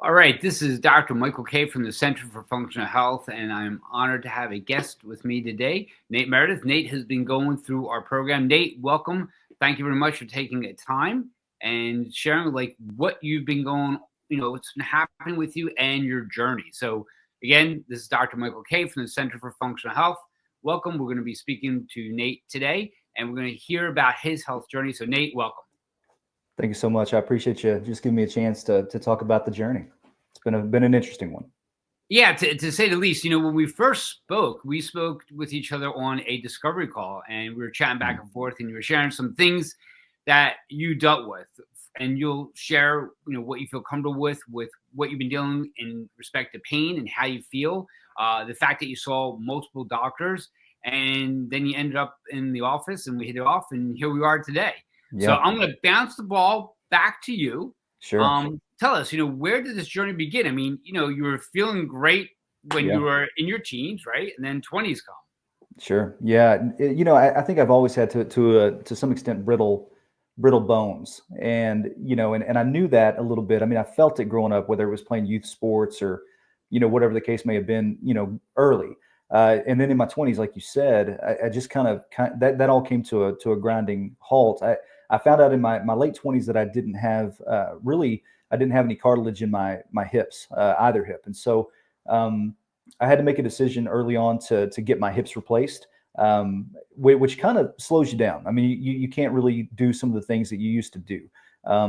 All right, this is Dr. Michael Kaye from the Center for Functional Health, and I'm honored to have a guest with me today, Nate Meredith. Nate has been going through our program. Nate, welcome. Thank you very much for taking the time and sharing like what you've been going, what's been happening with you and your journey. So again, this is Dr. Michael Kaye from the Center for Functional Health. Welcome. We're going to be speaking to Nate today, and we're going to hear about his health journey. So Nate, welcome. Thank you so much. I appreciate you just giving me a chance to talk about the journey. It's been an interesting one. Yeah, to say the least, when we first spoke, we spoke with each other on a discovery call and we were chatting back and forth and you were sharing some things that you dealt with and you'll share, what you feel comfortable with what you've been dealing in respect to pain and how you feel, the fact that you saw multiple doctors and then you ended up in the office and we hit it off and here we are today. Yeah. So I'm going to bounce the ball back to you. Sure. Tell us, where did this journey begin? I mean, you were feeling great when you were in your teens, right? And then 20s come. Sure. Yeah. I think I've always had to some extent brittle bones, and and I knew that a little bit. I mean, I felt it growing up, whether it was playing youth sports or whatever the case may have been, early. And then in my 20s, like you said, I just kind of that all came to a grinding halt. I found out in my late 20s that I didn't have any cartilage in my hips, either hip. And so I had to make a decision early on to get my hips replaced, which kind of slows you down. I mean, you can't really do some of the things that you used to do.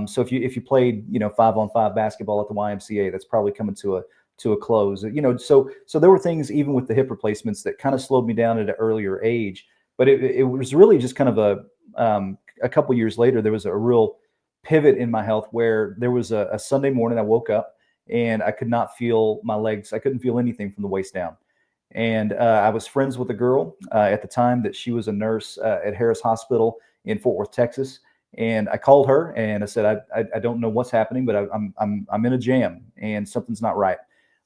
So if you played, 5-on-5 basketball at the YMCA, that's probably coming to a close. So there were things even with the hip replacements that kind of slowed me down at an earlier age. But it was really just kind of a couple years later, there was a real pivot in my health where there was a Sunday morning I woke up and I could not feel my legs. I couldn't feel anything from the waist down. And I was friends with a girl at the time that she was a nurse at Harris Hospital in Fort Worth, Texas. And I called her and I said, I don't know what's happening, but I'm in a jam and something's not right.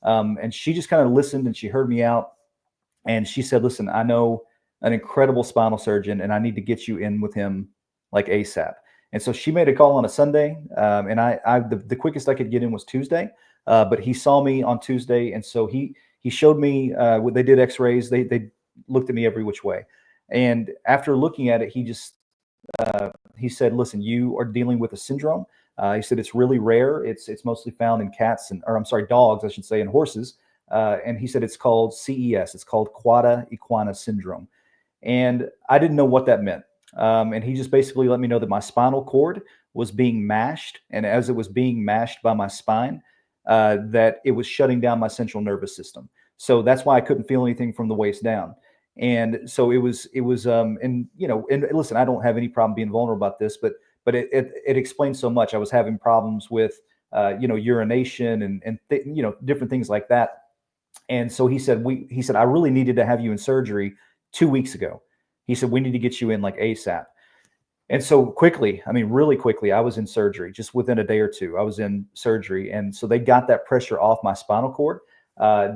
And she just kind of listened and she heard me out. And she said, listen, I know an incredible spinal surgeon and I need to get you in with him like ASAP. And so she made a call on a Sunday, and the quickest I could get in was Tuesday. But he saw me on Tuesday, and so he showed me what they did X-rays. They looked at me every which way, and after looking at it, he said, "Listen, you are dealing with a syndrome." He said it's really rare. It's mostly found in dogs, I should say, and horses. And he said it's called CES. It's called Quad Equina syndrome, and I didn't know what that meant. And he just basically let me know that my spinal cord was being mashed. And as it was being mashed by my spine, that it was shutting down my central nervous system. So that's why I couldn't feel anything from the waist down. And so it was, and listen, I don't have any problem being vulnerable about this, but it explains so much. I was having problems with, urination and different things like that. And so he said, I really needed to have you in surgery 2 weeks ago. He said, we need to get you in like ASAP. And so really quickly, I was in surgery. Just within a day or two, I was in surgery. And so they got that pressure off my spinal cord.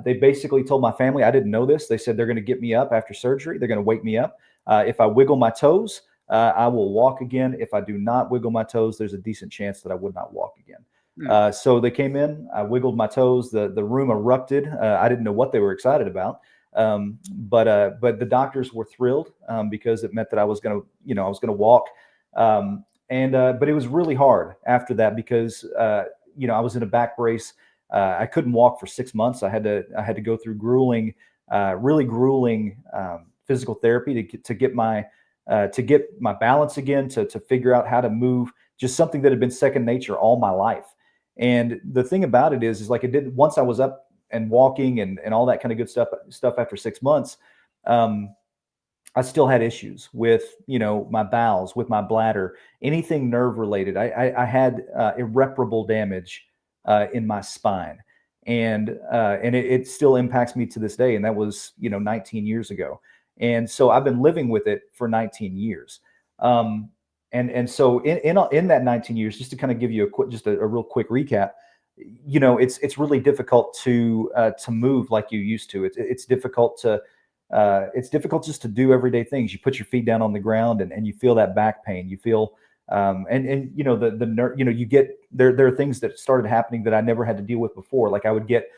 They basically told my family, I didn't know this. They said they're going to get me up after surgery. They're going to wake me up. If I wiggle my toes, I will walk again. If I do not wiggle my toes, there's a decent chance that I would not walk again. So they came in, I wiggled my toes, the room erupted. I didn't know what they were excited about. But the doctors were thrilled because it meant that I was going to walk. But it was really hard after that because I was in a back brace. I couldn't walk for 6 months. I had to go through really grueling physical therapy to get my balance again, to figure out how to move, just something that had been second nature all my life. And the thing about it is like it didn't, once I was up and walking and all that kind of good stuff after 6 months, I still had issues with, my bowels, with my bladder, anything nerve related. I had irreparable damage in my spine, and it still impacts me to this day. And that was, 19 years ago. And so I've been living with it for 19 years. And so in that 19 years, just to kind of give you a real quick recap, it's really difficult to move like you used to. It's difficult just to do everyday things. You put your feet down on the ground and you feel that back pain. You feel And you know, you know, you get there are things that started happening that I never had to deal with before. Like I would get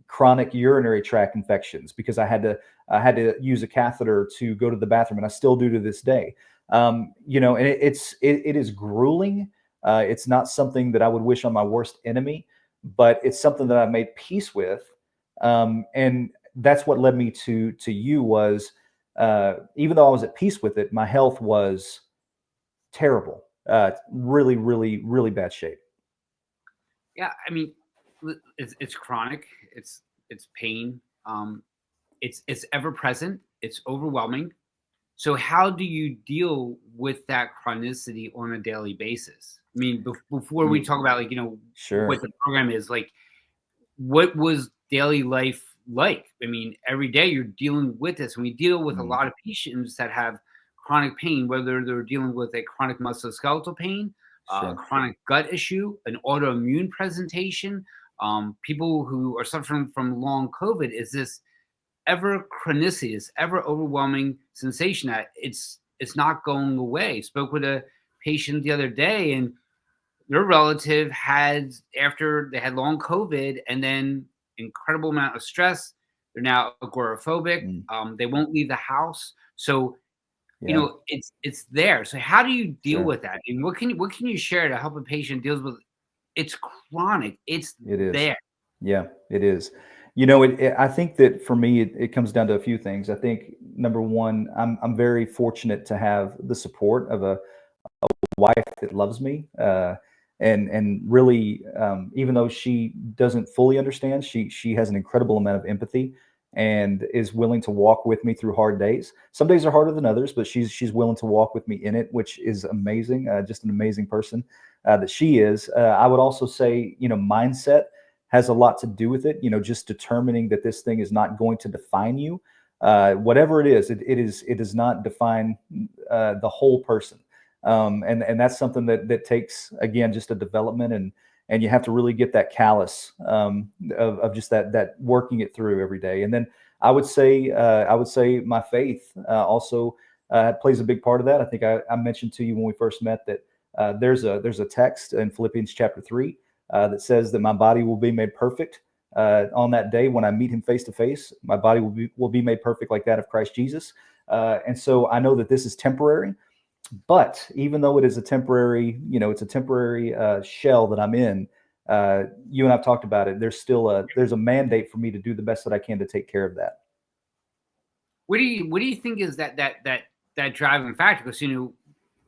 chronic urinary tract infections because I had to use a catheter to go to the bathroom, and I still do to this day. You know, and it is grueling. It's not something that I would wish on my worst enemy, but it's something that I've made peace with. And that's what led me to you was, even though I was at peace with it, my health was terrible, really, really, really bad shape. Yeah, I mean, it's chronic. It's pain. It's ever present. It's overwhelming. So how do you deal with that chronicity on a daily basis? I mean, before we talk about, like, you know, what Sure. the program is like, what was daily life like? I mean, every day you're dealing with this, and we deal with a Mm, lot of patients that have chronic pain, whether they're dealing with a chronic musculoskeletal pain, a sure. chronic gut issue, an autoimmune presentation, people who are suffering from long COVID. Is this ever chronicity, this ever overwhelming sensation that it's not going away? Spoke with a patient the other day, and their relative had, after they had long COVID and then incredible amount of stress, they're now agoraphobic. Mm, They won't leave the house. So, you yeah, know, it's there. So how do you deal sure. with that? And what can you share to help a patient deals with? It's chronic. It's It is. there. Yeah, it is. You know, I think that for me, it comes down to a few things. I think number one, I'm very fortunate to have the support of a wife that loves me, and really, even though she doesn't fully understand, she has an incredible amount of empathy and is willing to walk with me through hard days. Some days are harder than others, but she's willing to walk with me in it, which is amazing. Just an amazing person that she is. I would also say, you know, mindset has a lot to do with it. You know, just determining that this thing is not going to define you. Whatever it is, it does not define the whole person, and that's something that takes, again, just a development, and you have to really get that callus, of just that working it through every day. And then I would say my faith also plays a big part of that. I think I mentioned to you when we first met that there's a text in Philippians chapter 3 that says that my body will be made perfect on that day when I meet him face to face. My body will be made perfect like that of Christ Jesus. And so I know that this is temporary, but even though it is a temporary, you know, it's a temporary shell that I'm in. You and I've talked about it. There's a mandate for me to do the best that I can to take care of that. What do you think is that driving factor? Because, you know,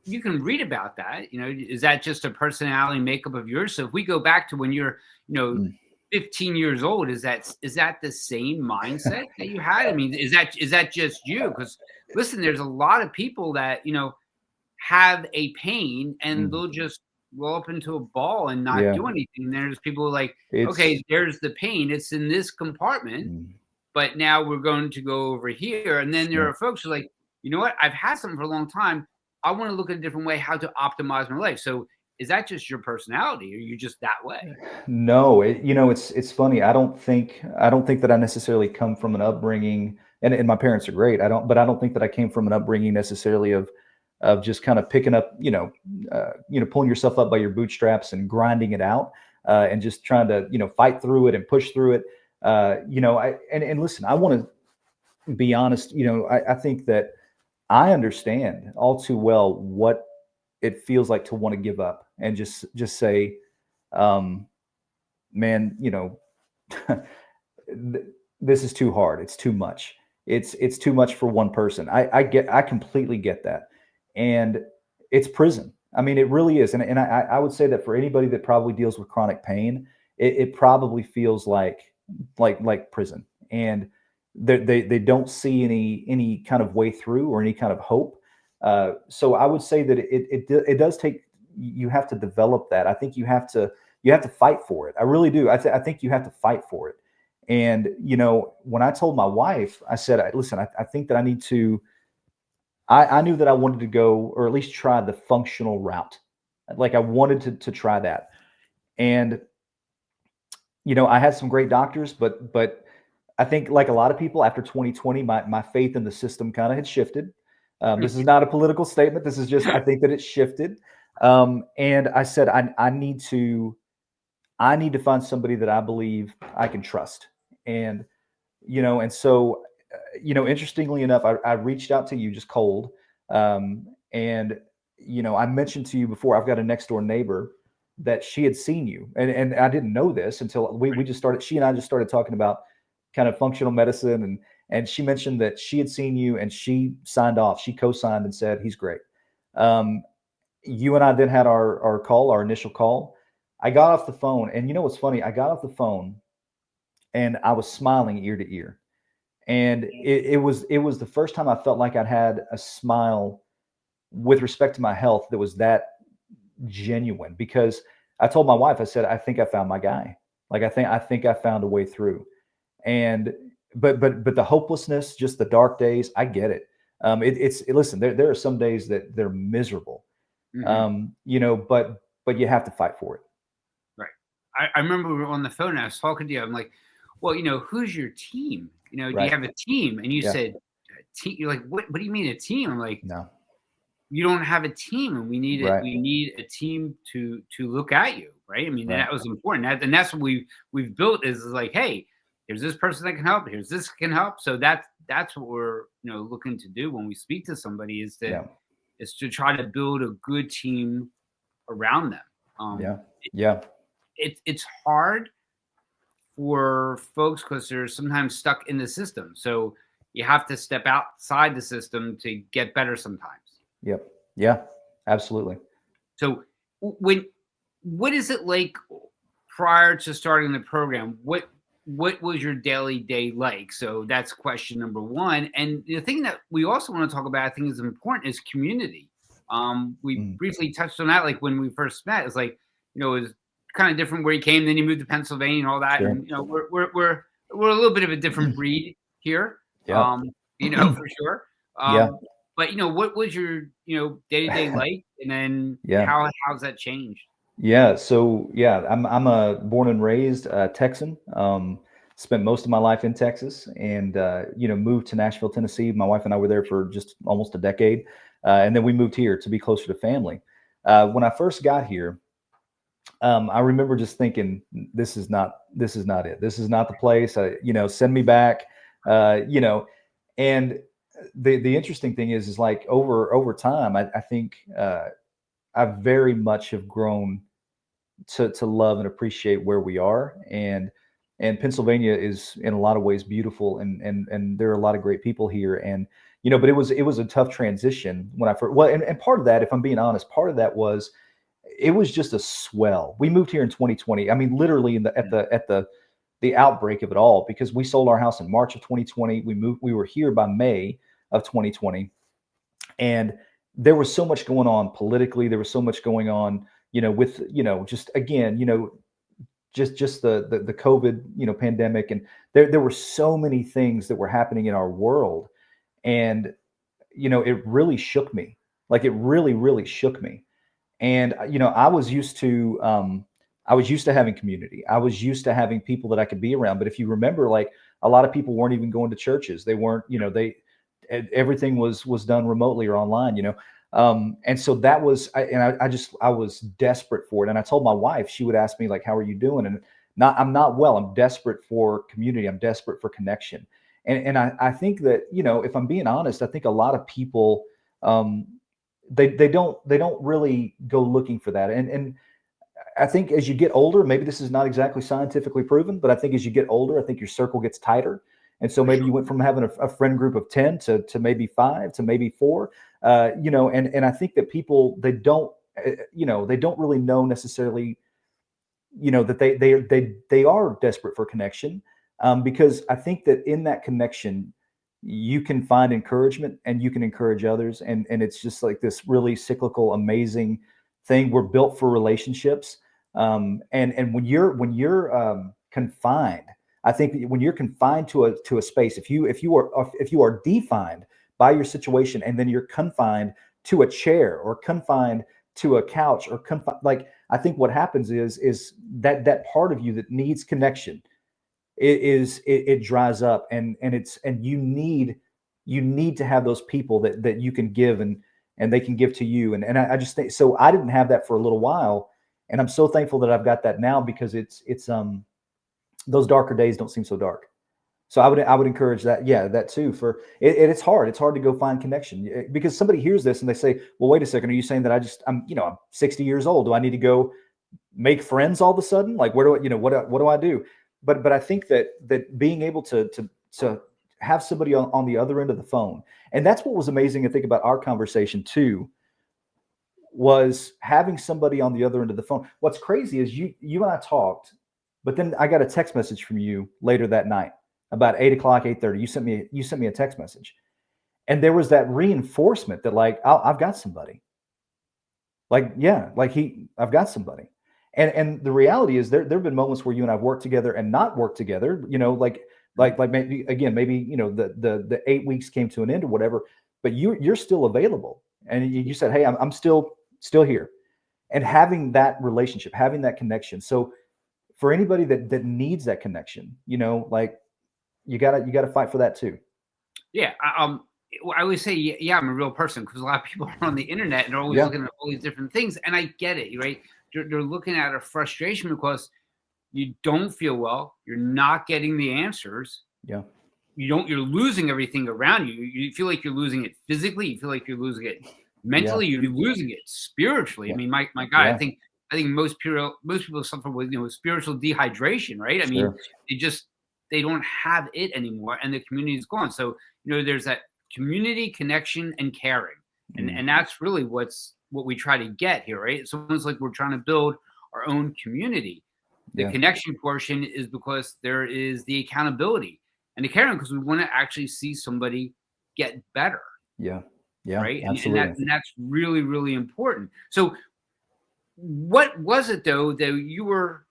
you can read about that. You know, is that just a personality makeup of yours? So if we go back to when you're, you know, Mm. 15 years old, is that the same mindset that you had? I mean, is that just you? Because listen, there's a lot of people that, you know, have a pain and Mm. they'll just roll up into a ball and not Yeah, do anything. There's people like, okay, it's there's the pain. It's in this compartment, mm, but now we're going to go over here. And then there yeah. are folks who are like, you know what? I've had something for a long time. I want to look at a different way how to optimize my life. So is that just your personality? Or are you just that way? No, you know, it's funny. I don't think that I necessarily come from an upbringing, and my parents are great. But I don't think that I came from an upbringing necessarily of just kind of picking up, you know, pulling yourself up by your bootstraps and grinding it out, and just trying to, you know, fight through it and push through it. You know, and listen, I want to be honest. You know, I think that I understand all too well what it feels like to want to give up and just say, um, man, you know, this is too hard. It's too much. It's too much for one person. I completely get that, and it's prison. I mean, it really is. And I would say that for anybody that probably deals with chronic pain, it probably feels like prison, and they don't see any kind of way through or any kind of hope. So I would say that it does take, you have to develop that. I think you have to fight for it. I really do. I think you have to fight for it. And, you know, when I told my wife, I said, listen, I think that I need to, I knew that I wanted to go, or at least try the functional route. Like I wanted to try that. And, you know, I had some great doctors, but I think like a lot of people after 2020, my faith in the system kind of had shifted. This is not a political statement. This is just, I think that it's shifted. And I said, I need to find somebody that I believe I can trust. And, and so, interestingly enough, I reached out to you just cold. And, I mentioned to you before, I've got a next door neighbor that she had seen you. And I didn't know this until we just started, she and I just started talking about kind of functional medicine. And she mentioned that she had seen you and she signed off. She co-signed and said, he's great. You and I then had our initial call. I got off the phone, and you know what's funny? I got off the phone and I was smiling ear to ear. And it was the first time I felt like I'd had a smile with respect to my health that was that genuine, because I told my wife, I said, I think I found my guy. Like I think I found a way through. And but the hopelessness, just the dark days, I get it. Listen, there are some days that they're miserable. Mm-hmm. But you have to fight for it. Right. I remember we were on the phone and I was talking to you. I'm like, well, who's your team? Do you Right. have a team? And you Yeah. said, team. You're like, what do you mean a team? I'm like, No. you don't have a team, and we need it. Right. We need a team to look at you. Right. I mean, Right. that was important. And that's what we've built is like, hey, here's this person that can help. Here's this can help. So that's what we're, looking to do when we speak to somebody is Yeah. to try to build a good team around them. Yeah. Yeah. It's hard for folks because they're sometimes stuck in the system. So you have to step outside the system to get better sometimes. Yep. Yeah. Absolutely. So what is it like prior to starting the program? What was your daily day like? So that's question number one. And the thing that we also want to talk about, I think is important, is community. We briefly touched on that, like when we first met. It's like, it was kind of different where you came, then you moved to Pennsylvania and all that. Sure. And we're a little bit of a different breed here. Yeah. For sure. Yeah. But what was your day-to-day like, and then Yeah. how's that changed? Yeah. So yeah, I'm a born and raised Texan. Spent most of my life in Texas, and moved to Nashville, Tennessee. My wife and I were there for just almost a decade, and then we moved here to be closer to family. When I first got here, I remember just thinking, this is not it. This is not the place. Send me back. And the interesting thing is like over time, I think I very much have grown to love and appreciate where we are. And Pennsylvania is in a lot of ways beautiful, and there are a lot of great people here. And but it was a tough transition when I first, well, and part of that, if I'm being honest, part of that was it was just a swell. We moved here in 2020. I mean, literally at the outbreak of it all, because we sold our house in March of 2020. We were here by May of 2020. And there was so much going on politically. There was so much going on, with, just again, just the COVID, pandemic. And there were so many things that were happening in our world. And, it really shook me. Like it really, really shook me. And I was used to having community. I was used to having people that I could be around. But if you remember, like a lot of people weren't even going to churches. They weren't, everything was done remotely or online. And so that was, I was desperate for it. And I told my wife, she would ask me like, how are you doing? And I'm not well. I'm desperate for community. I'm desperate for connection. And I think that, if I'm being honest, I think a lot of people, they don't really go looking for that. And I think as you get older, maybe this is not exactly scientifically proven, but I think as you get older, I think your circle gets tighter. And so maybe you went from having a friend group of 10 to maybe 5 to maybe 4, and I think that people, they don't really know necessarily, that they are desperate for connection, because I think that in that connection, you can find encouragement and you can encourage others. And it's just like this really cyclical, amazing thing. We're built for relationships. And when you're confined, I think when you're confined to a space, if you are defined by your situation, and then you're confined to a chair or confined to a couch or confined, like I think what happens is that part of you that needs connection, it dries up, and you need you need to have those people that you can give and they can give to you. And I just think so. I didn't have that for a little while, and I'm so thankful that I've got that now because it's those darker days don't seem so dark. So I would encourage that. Yeah, that too. For it, it's hard. It's hard to go find connection because somebody hears this and they say, "Well, wait a second. Are you saying that I'm 60 years old? Do I need to go make friends all of a sudden? Like, where do what do I do?" But I think that being able to have somebody on the other end of the phone, and that's what was amazing. I think about our conversation too, was having somebody on the other end of the phone. What's crazy is you and I talked, but then I got a text message from you later that night about 8 o'clock, 8:30. You sent me a text message, and there was that reinforcement that like I've got somebody. Like yeah, I've got somebody. And the reality is there've been moments where you and I've worked together and not worked together. Like maybe the 8 weeks came to an end or whatever, but you're still available, and you said, hey, I'm still here, and having that relationship, having that connection. So for anybody that needs that connection, like you gotta fight for that too. Yeah. I always say, yeah, I'm a real person because a lot of people are on the internet and they're always looking at all these different things. And I get it, right? They're looking at a frustration because you don't feel well. You're not getting the answers. Yeah. You're losing everything around you. You feel like you're losing it physically. You feel like you're losing it mentally. You're losing it spiritually. I mean, my God, I think most people suffer with, spiritual dehydration, right? I mean, they don't have it anymore and the community is gone. So, there's that community connection and caring. And that's really what we try to get here, right? It's almost like we're trying to build our own community. The connection portion is because there is the accountability and the caring because we want to actually see somebody get better. Yeah. Right. Absolutely. And that's really, really important. So what was it though that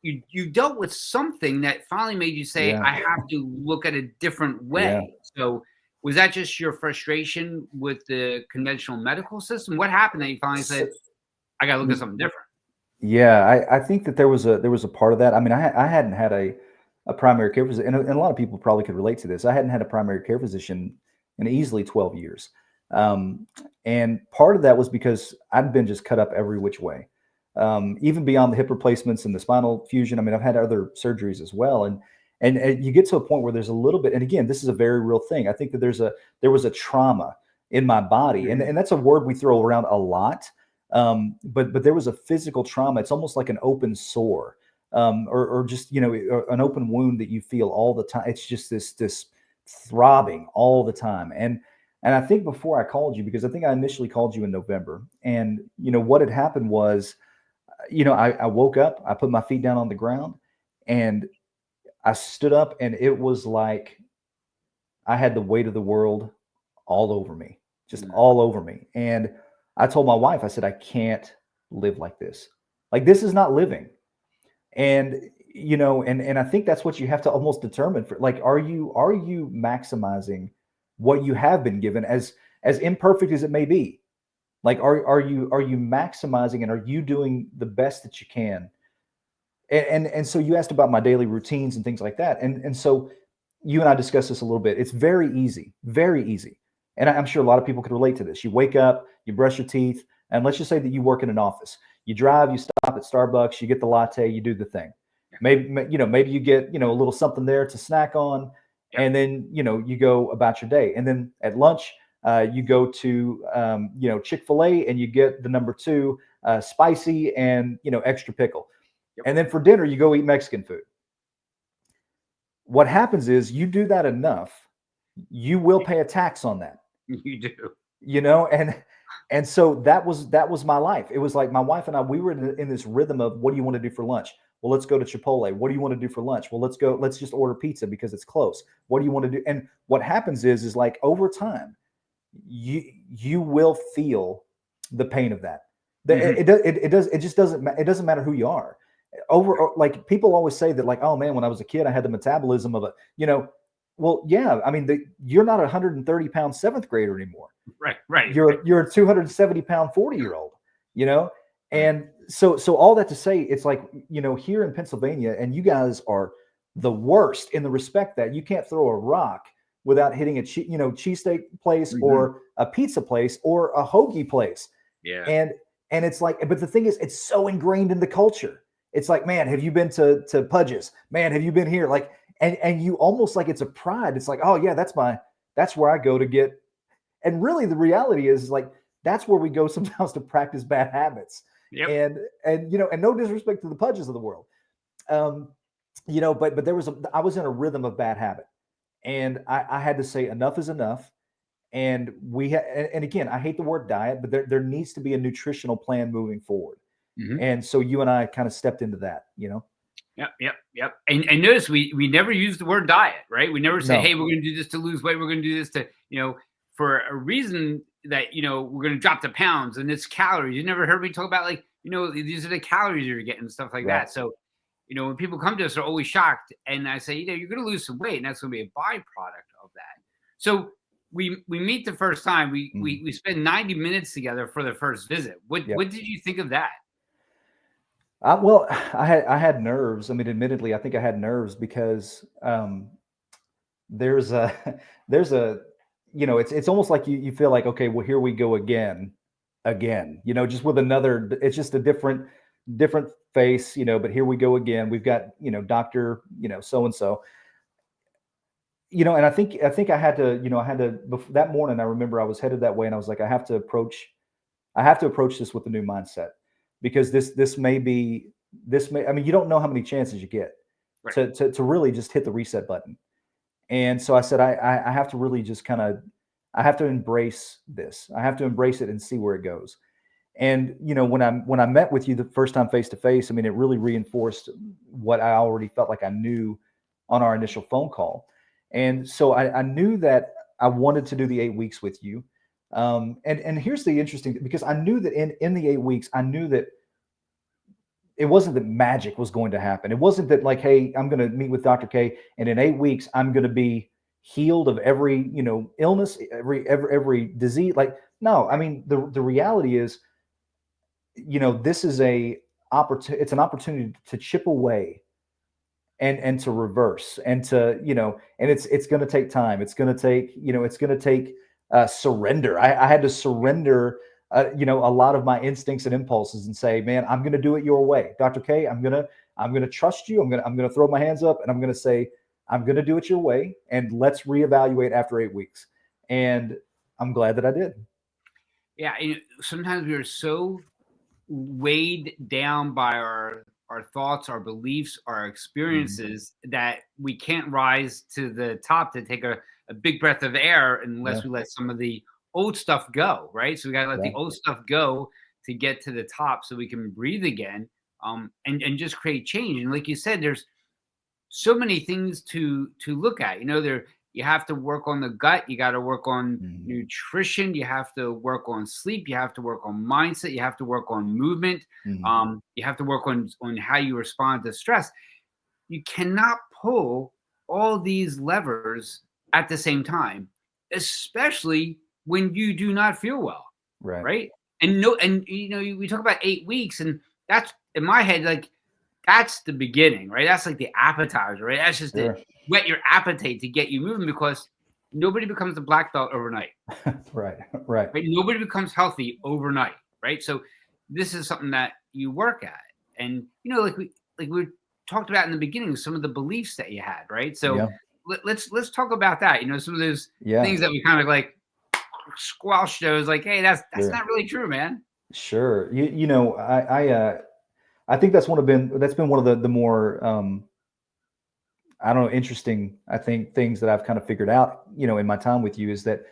you dealt with something that finally made you say, I have to look at a different way. Yeah. So was that just your frustration with the conventional medical system? What happened that you finally said, I got to look at something different? Yeah, I think that there was a part of that. I mean, I hadn't had a primary care physician, and a lot of people probably could relate to this. I hadn't had a primary care physician in easily 12 years. And part of that was because I'd been just cut up every which way. Even beyond the hip replacements and the spinal fusion. I mean, I've had other surgeries as well. And you get to a point where there's a little bit, and again, this is a very real thing. I think that there was a trauma in my body. And that's a word we throw around a lot. But there was a physical trauma. It's almost like an open sore, or just, an open wound that you feel all the time. It's just this throbbing all the time. And I think before I called you, because I think I initially called you in November, and what had happened was, I woke up, I put my feet down on the ground, and I stood up, and it was like I had the weight of the world all over me, just all over me. And I told my wife, I said, I can't live like this. Like, this is not living. And, and I think that's what you have to almost determine for, like, are you maximizing what you have been given, as imperfect as it may be? Like, are you maximizing, and are you doing the best that you can? And so you asked about my daily routines and things like that. And so you and I discussed this a little bit. It's very easy, very easy. And I'm sure a lot of people could relate to this. You wake up, you brush your teeth, and let's just say that you work in an office. You drive, you stop at Starbucks, you get the latte, you do the thing. Maybe you get, a little something there to snack on, and then, you go about your day. And then at lunch, you go to, Chick-fil-A, and you get the number 2 spicy and, extra pickle. And then for dinner, you go eat Mexican food. What happens is you do that enough, you will pay a tax on that. You do. And so that was my life. It was like my wife and I, we were in this rhythm of, what do you want to do for lunch? Well, let's go to Chipotle. What do you want to do for lunch? Well, let's just order pizza because it's close. What do you want to do? And what happens is like over time, you will feel the pain of that. It just doesn't matter who you are. Like, people always say that, like, oh man, when I was a kid, I had the metabolism of a, well, yeah, I mean, you're not a 130-pound 7th grader anymore. Right. You're a 270-pound 40-year-old, and so all that to say, it's like, here in Pennsylvania, and you guys are the worst in the respect that you can't throw a rock without hitting a cheesesteak place Mm-hmm. or a pizza place or a hoagie place. Yeah. And it's like, but the thing is, it's so ingrained in the culture. It's like, man, have you been to Pudge's? Man, have you been here? Like, and you almost like it's a pride. It's like, oh yeah, that's where I go to get. And really, the reality is like that's where we go sometimes to practice bad habits. Yep. And and no disrespect to the Pudges of the world, but I was in a rhythm of bad habit, and I had to say enough is enough. And and again, I hate the word diet, but there needs to be a nutritional plan moving forward. Mm-hmm. And so you and I kind of stepped into that, Yep. And notice we never use the word diet, right? We never say, hey, we're going to do this to lose weight. We're going to do this to, for a reason that, we're going to drop the pounds and it's calories. You never heard me talk about like, these are the calories you're getting and stuff like that. So, when people come to us, they're always shocked. And I say, you're going to lose some weight and that's going to be a byproduct of that. So we meet the first time. We spend 90 minutes together for the first visit. What did you think of that? Well, I had nerves. I mean, admittedly, I think I had nerves because there's a it's almost like you feel like, okay, well, here we go again, just with another. It's just a different face, but here we go again. We've got doctor, so and so. And I think I had to that morning. I remember I was headed that way, and I was like, I have to approach this with a new mindset. Because this may, I mean, you don't know how many chances you get to really just hit the reset button. And so I said, I have to really just I have to embrace this. I have to embrace it and see where it goes. And, when I met with you the first time face to face, I mean, it really reinforced what I already felt like I knew on our initial phone call. And so I knew that I wanted to do the 8 weeks with you. And here's the interesting, because I knew that in the 8 weeks, I knew that it wasn't that magic was going to happen. It wasn't that like, hey, I'm going to meet with Dr. Kaye, and in 8 weeks, I'm going to be healed of every, illness, every disease. Like, no, I mean, the reality is, this is it's an opportunity to chip away and to reverse and to, and it's going to take time. It's going to take, surrender. I had to surrender, a lot of my instincts and impulses and say, man, I'm going to do it your way. Dr. Kaye, I'm going to trust you. I'm going to throw my hands up and I'm going to say, I'm going to do it your way. And let's reevaluate after 8 weeks. And I'm glad that I did. Yeah. Sometimes we are so weighed down by our thoughts, our beliefs, our experiences that we can't rise to the top to take a big breath of air unless we let some of the old stuff go, right? So we got to let the old stuff go to get to the top so we can breathe again, and just create change. And like you said, there's so many things to look at. You have to work on the gut. You got to work on nutrition. You have to work on sleep. You have to work on mindset. You have to work on movement. You have to work on how you respond to stress. You cannot pull all these levers at the same time, especially when you do not feel well. Right. And we talk about 8 weeks, and that's in my head, like that's the beginning, right? That's like the appetizer, right? That's just to whet your appetite to get you moving, because nobody becomes a black belt overnight. Right. Nobody becomes healthy overnight, right? So this is something that you work at. And, like we talked about in the beginning, some of the beliefs that you had, right? So let's talk about that. Some of those things that we kind of like squelched those, like, hey, that's not really true, man. Sure. I think that's been one of the more I don't know, interesting, I think, things that I've kind of figured out, in my time with you is that,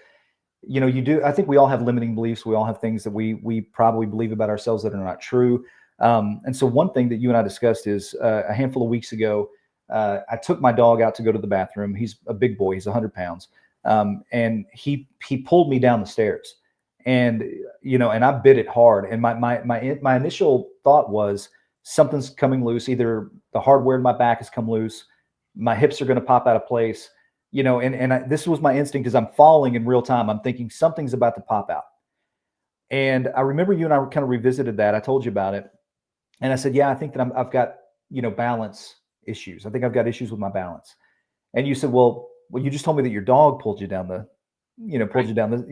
I think we all have limiting beliefs. We all have things that we probably believe about ourselves that are not true. And so one thing that you and I discussed is a handful of weeks ago, I took my dog out to go to the bathroom. He's a big boy. He's 100 pounds. And he pulled me down the stairs, and, and I bit it hard. And my initial thought was something's coming loose. Either the hardware in my back has come loose, my hips are going to pop out of place, this was my instinct as I'm falling in real time. I'm thinking something's about to pop out. And I remember you and I kind of revisited that. I told you about it. And I said, yeah, I think that I've got, balance issues. I think I've got issues with my balance. And you said, well, well, you just told me that your dog pulled you down pulled you down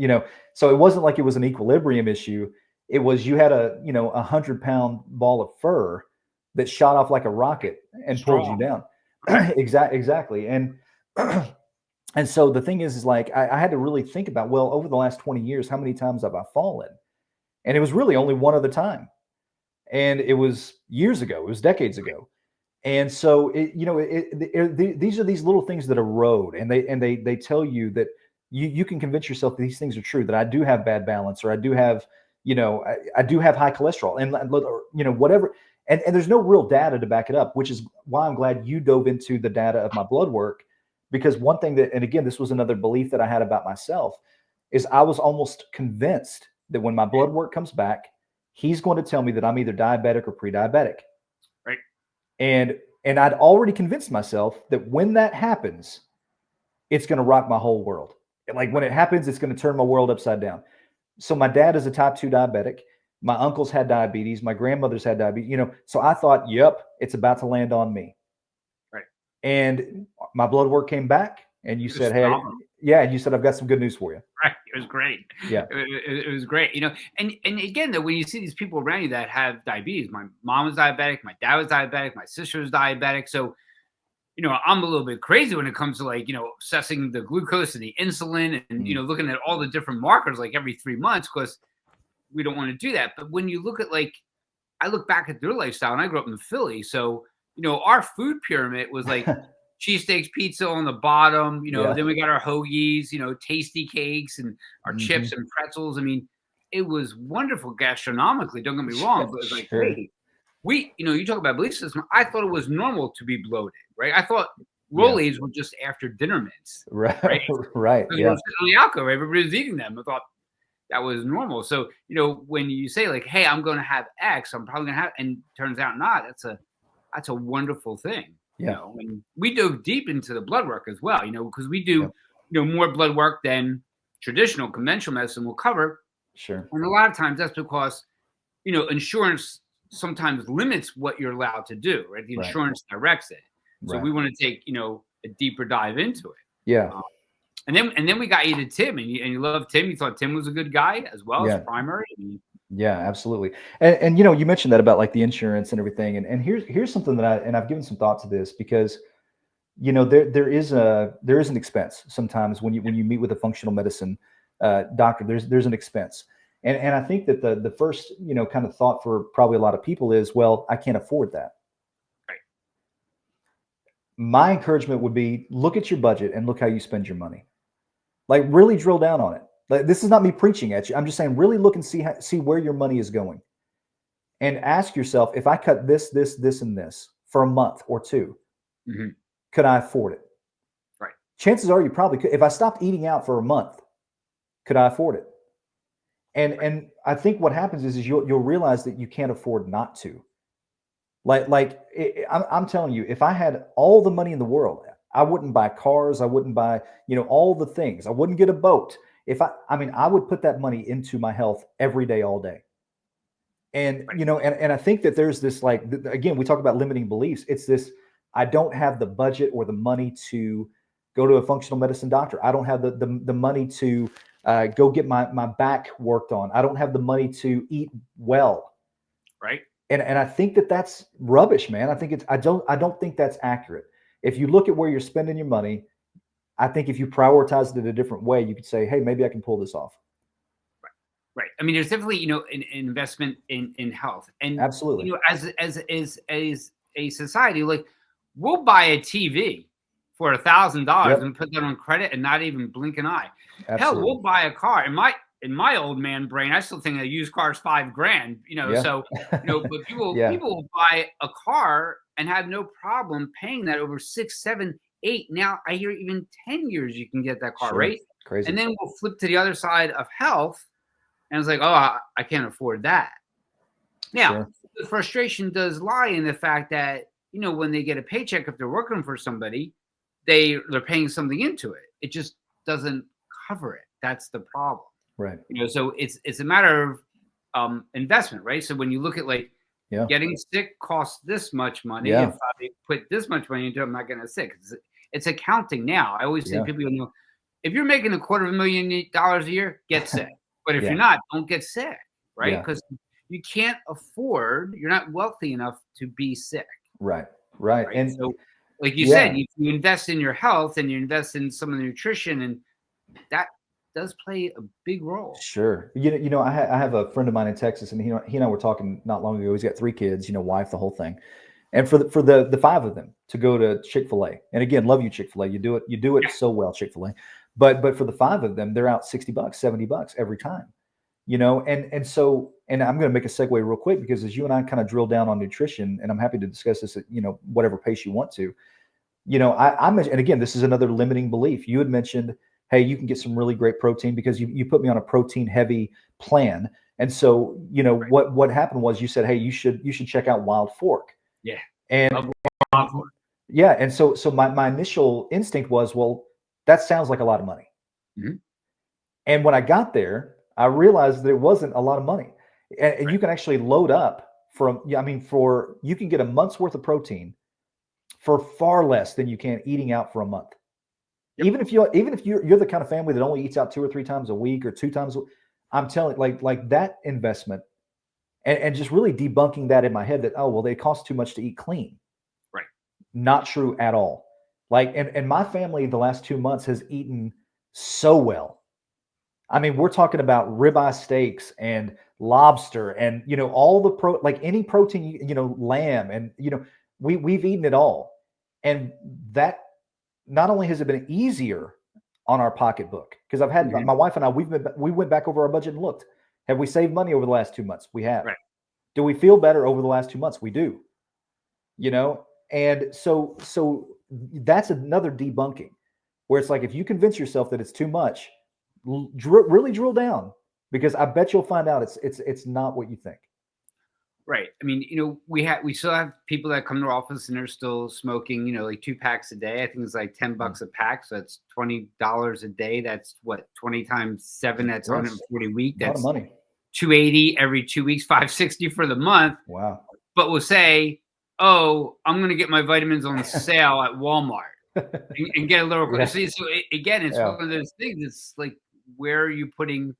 so it wasn't like it was an equilibrium issue. It was, you had a 100-pound ball of fur that shot off like a rocket and pulled you down. Exactly. And and so the thing is like, I had to really think about, well, over the last 20 years, how many times have I fallen? And it was really only one other time. And it was years ago. It was decades ago. And so these are these little things that erode, and they tell you that you can convince yourself that these things are true, that I do have bad balance, or I do have, I do have high cholesterol, and whatever. And there's no real data to back it up, which is why I'm glad you dove into the data of my blood work. Because one thing that, and again, this was another belief that I had about myself, is I was almost convinced that when my blood work comes back, he's going to tell me that I'm either diabetic or pre-diabetic. Right. And I'd already convinced myself that when that happens, it's going to rock my whole world. Like when it happens, it's going to turn my world upside down. So my dad is a type 2 diabetic. My uncles had diabetes. My grandmother's had diabetes, so I thought, yep, it's about to land on me. Right. And my blood work came back, and you said, hey, and you said, I've got some good news for you. Right. It was great. Yeah. It was great. And again, though, when you see these people around you that have diabetes, my mom was diabetic, my dad was diabetic, my sister was diabetic. So, I'm a little bit crazy when it comes to assessing the glucose and the insulin and, looking at all the different markers like every 3 months, because we don't want to do that. But when you look at I look back at their lifestyle, and I grew up in Philly. So, our food pyramid was like cheesesteaks, pizza on the bottom, then we got our hoagies, tasty cakes and our chips and pretzels. I mean, it was wonderful gastronomically. Don't get me wrong, but it was hey, you talk about belief system. I thought it was normal to be bloated, right? I thought Rollies were just after dinner mints. Right. Right. Yeah. On the alcohol, everybody was eating them. I thought that was normal. So, when you say hey, I'm going to have X, I'm probably going to have, and turns out not, that's a wonderful thing. Yeah. And we dove deep into the blood work as well, because we do, more blood work than traditional conventional medicine will cover. Sure. And a lot of times that's because, insurance sometimes limits what you're allowed to do, right? The insurance directs it. So we want to take, a deeper dive into it. Yeah. And then we got you to Tim, and you love Tim. You thought Tim was a good guy as well as primary. Yeah, absolutely. And you mentioned that about the insurance and everything. And here's something that I've given some thought to this, because there is an expense sometimes when you meet with a functional medicine doctor. There's an expense. And I think that the first kind of thought for probably a lot of people is, well, I can't afford that. Right. My encouragement would be, look at your budget and look how you spend your money. Really drill down on it. This is not me preaching at you. I'm just saying, really look and see where your money is going, and ask yourself, if I cut this, and this for a month or two, could I afford it? Right. Chances are you probably could. If I stopped eating out for a month, could I afford it? And I think what happens is you'll realize that you can't afford not to. I'm telling you, if I had all the money in the world, I wouldn't buy cars. I wouldn't buy, all the things. I wouldn't get a boat. If I would put that money into my health every day, all day. And, and I think that there's this, again, we talk about limiting beliefs. It's this, I don't have the budget or the money to go to a functional medicine doctor. I don't have the money to go get my back worked on. I don't have the money to eat well. Right. And I think that that's rubbish, man. I don't think that's accurate. If you look at where you're spending your money, I think if you prioritized it a different way, you could say, hey, maybe I can pull this off. Right. I mean, there's definitely, an investment in health. And absolutely, as a society, we'll buy a TV for $1,000 and put that on credit and not even blink an eye. Absolutely. Hell, we'll buy a car. In my old man brain, I still think a used car is $5,000, so, but people will buy a car and have no problem paying that over 6, 7, 8. Now I hear even 10 years you can get that car, right? Crazy. And then we'll flip to the other side of health, and it's like, oh, I can't afford that. Now, the frustration does lie in the fact that, when they get a paycheck, if they're working for somebody, they're paying something into it. It just doesn't cover it. That's the problem. Right. So it's a matter of investment, right? So when you look at getting sick costs this much money. If I put this much money into it, I'm not getting sick. it's accounting now. I always say people, if you're making $250,000 a year, get sick. But if you're not, don't get sick, right? Because you can't afford, you're not wealthy enough to be sick. Right. And so, like you said, you invest in your health and you invest in some of the nutrition, and that does play a big role. Sure. I have a friend of mine in Texas, and he and I were talking not long ago. He's got 3 kids, wife, the whole thing. And for the 5 of them to go to Chick-fil-A, and again, love you, Chick-fil-A. You do it so well, Chick-fil-A. But for the 5 of them, they're out $60, $70 every time. And I'm going to make a segue real quick, because as you and I kind of drill down on nutrition, and I'm happy to discuss this at whatever pace you want to. I mentioned, and again, this is another limiting belief. You had mentioned, hey, you can get some really great protein, because you put me on a protein heavy plan. And so, what happened was you said, hey, you should check out Wild Fork. Yeah. And yeah. And so my initial instinct was, well, that sounds like a lot of money. Mm-hmm. And when I got there, I realized that it wasn't a lot of money. And you can actually load up you can get a month's worth of protein for far less than you can eating out for a month. Yep. Even if you're the kind of family that only eats out 2 or 3 times a week or 2 times, I'm telling you, like that investment, and just really debunking that in my head that, oh, well, they cost too much to eat clean. Right. Not true at all. Like, and my family the last 2 months has eaten so well. I mean, we're talking about ribeye steaks and lobster and, all the any protein, lamb, and, we've eaten it all. And that, not only has it been easier on our pocketbook, because I've had my wife and I, we went back over our budget and looked. Have we saved money over the last 2 months? We have. Right. Do we feel better over the last 2 months? We do. And so that's another debunking, where it's like, if you convince yourself that it's too much, really drill down, because I bet you'll find out it's not what you think. Right. I mean, we still have people that come to our office and they're still smoking, like 2 packs a day. I think it's like $10 a pack. So that's $20 a day. That's what, 20 times 7, that's 140 a week. That's a lot of money. $280 every 2 weeks, $560 for the month. Wow. But we'll say, oh, I'm going to get my vitamins on sale at Walmart and get a little. Yeah. So again, it's one of those things. It's like, where are you putting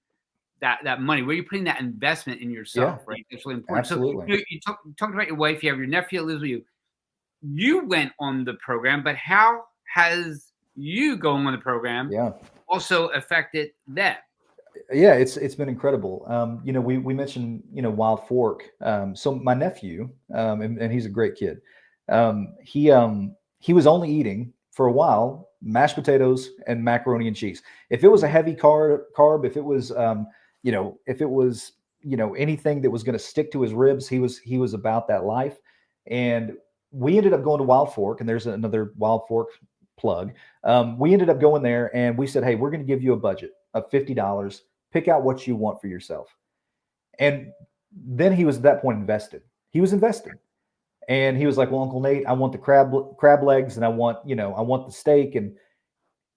that money? Where are you putting that investment in yourself? Right. That's really important. Absolutely. So you talked about your wife. You have your nephew that lives with you. You went on the program, but how has you going on the program also affected them? Yeah, it's been incredible. We mentioned, Wild Fork. So my nephew, and he's a great kid. He was only eating for a while mashed potatoes and macaroni and cheese. If it was a heavy carb, if it was, anything that was going to stick to his ribs, he was about that life. And we ended up going to Wild Fork, and there's another Wild Fork plug. We ended up going there, and we said, hey, we're going to give you a budget of $50. Pick out what you want for yourself. And then he was at that point invested. He was invested. And he was like, well, Uncle Nate, I want the crab legs, and I want the steak.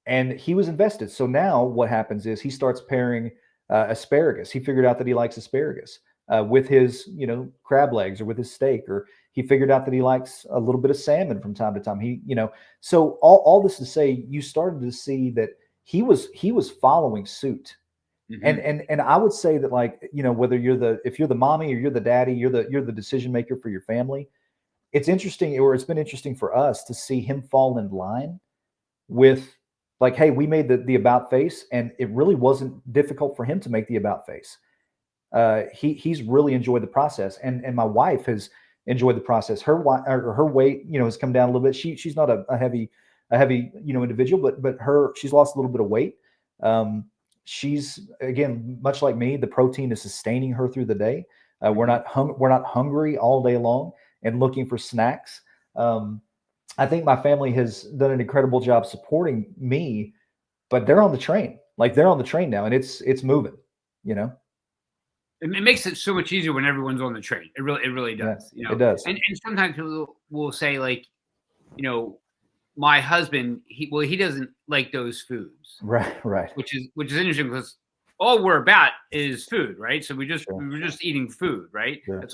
And he was invested. So now what happens is he starts pairing asparagus. He figured out that he likes asparagus with his, crab legs or with his steak, or he figured out that he likes a little bit of salmon from time to time. So all this to say, you started to see that he was following suit. Mm-hmm. And I would say that, like, whether if you're the mommy or you're the daddy, you're the decision maker for your family. It's interesting, or it's been interesting for us to see him fall in line with, like, hey, we made the about face, and it really wasn't difficult for him to make the about face. He's really enjoyed the process, and my wife has enjoyed the process. Her weight, has come down a little bit. She's not a heavy, individual, but she's lost a little bit of weight. She's, again, much like me, the protein is sustaining her through the day. We're not hungry all day long and looking for snacks. I think my family has done an incredible job supporting me, but they're on the train. Like, they're on the train now, and it's moving, It makes it so much easier when everyone's on the train. It really does. Yeah, it does. And sometimes people will say, like, my husband, he doesn't like those foods. Right. Which is interesting, because all we're about is food, right? So we're just eating food, right? Sure. That's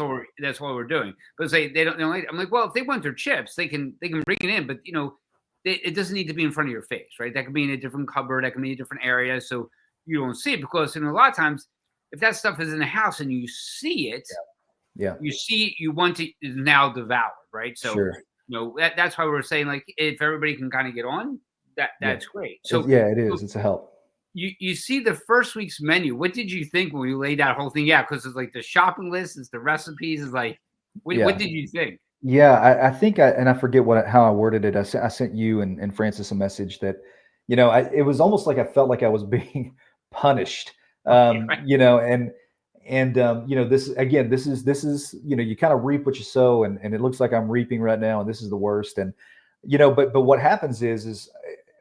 all we're doing. But say they don't like it. I'm like, well, if they want their chips, they can bring it in. But it doesn't need to be in front of your face, right? That could be in a different cupboard, that can be in a different area, so you don't see it. Because a lot of times, if that stuff is in the house and you see it, Yeah. you want to is now devoured, right? So Sure. that's why we're saying, like, if everybody can kind of get on, Yeah. that's great. So It is. It's a help. you see the first week's menu. What did you think when we laid that whole thing? Yeah, because it's like the shopping list, it's the recipes, it's like, what Yeah. did you think? Yeah, I think I forget how I worded it. I sent you and Francis a message that, it was almost like I felt like I was being punished. Okay, right. This again, this is, you kind of reap what you sow, and it looks like I'm reaping right now, and this is the worst. And, but what happens is